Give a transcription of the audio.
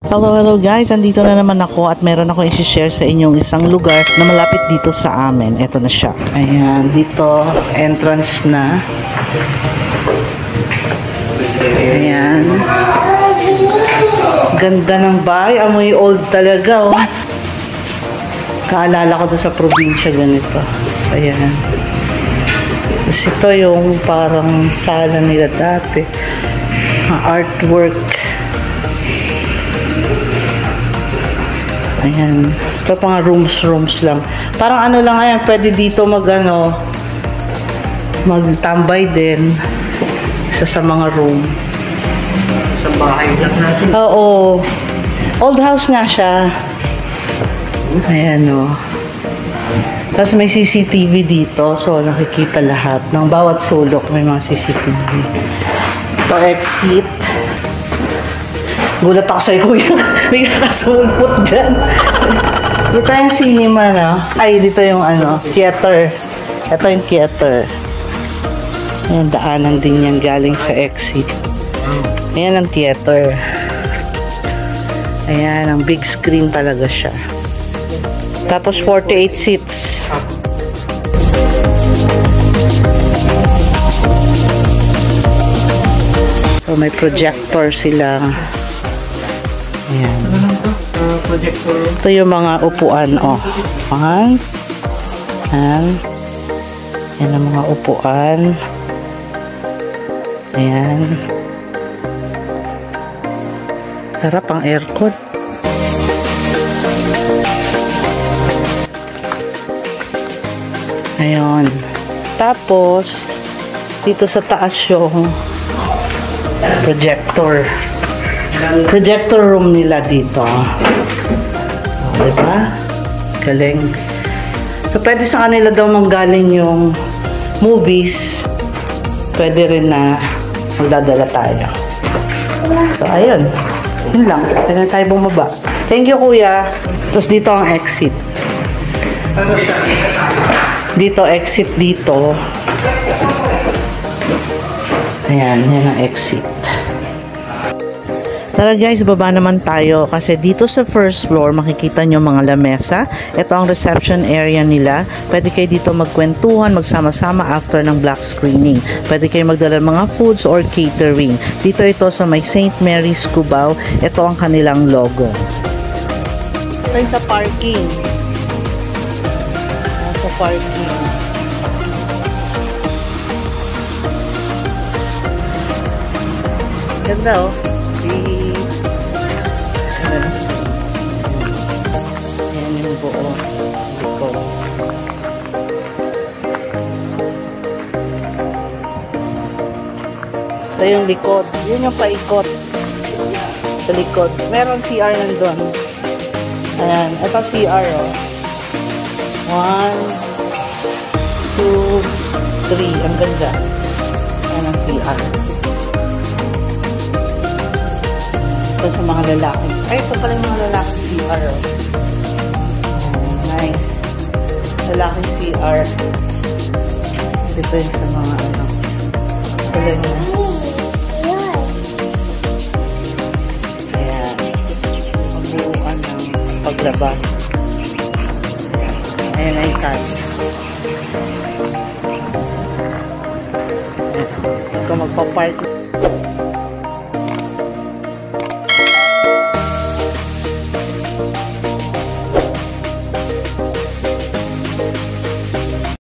Hello guys, andito na naman ako at meron ako i-share sa inyong isang lugar na malapit dito sa amin. Ito na siya. Ayan, dito entrance na. Ayan. Ganda ng bahay, amoy old talaga oh. Kaalala ko doon sa probinsya ganito. So, ayan. Tapos ito yung parang sala nila dati. Artwork. Ayan. Ito pa nga rooms lang. Parang ano lang ayan, pwede dito magtambay din. Isa sa mga room. Sa bahay lang natin. Oo. Old house nga siya. Ayan o. Tapos may CCTV dito. So nakikita lahat. Ng bawat sulok may mga CCTV. Ito exit. Gulat ako sa'yo, kuya. May kakasulpot dyan. Dito yung cinema, no? Ay, dito yung theater. Ito yung theater. Ayan, daanan din yan galing sa exit. Ayan ang theater. Ayan, ang big screen talaga siya. Tapos 48 seats. So, may projector sila. Ayan. Projector. Ito yung mga upuan, oh. Ayan. Yan ang mga upuan. Ayan. Sarap ang aircon. Ayan. Tapos, dito sa taas yung projector room nila dito. Diba? Galing. So, pwede sa kanila daw manggaling yung movies. Pwede rin na magdadala tayo. So, ayun. Yun lang. Pwede na tayo bumaba. Thank you, kuya. Tapos dito ang exit. Dito, exit dito. Ayan, yan ang exit. Tara guys, baba naman tayo kasi dito sa first floor makikita nyo mga lamesa. Ito ang reception area nila. Pwede kayo dito magkwentuhan, magsama-sama after ng black screening. Pwede kayo magdala mga foods or catering. Dito ito sa may St. Mary's Cubao. Ito ang kanilang logo. Ito sa parking. Sa parking. Ganda oh. Ayan yung buo likod. Ito yung likod. Yun yung paikot sa likod. Meron CR nandun. Ayan. Ito CR oh. 1 2 3. Ang ganda. Ayan ang CR. Ito sa mga lalaki. Ay, ito pala yung mga lalaki CR. Oh. Nice. Lalaki CR. Ito yung sa mga talaga. Ayan. Pagbuuan ng paglabas. Ayan ay cut. Ikaw magpa-party.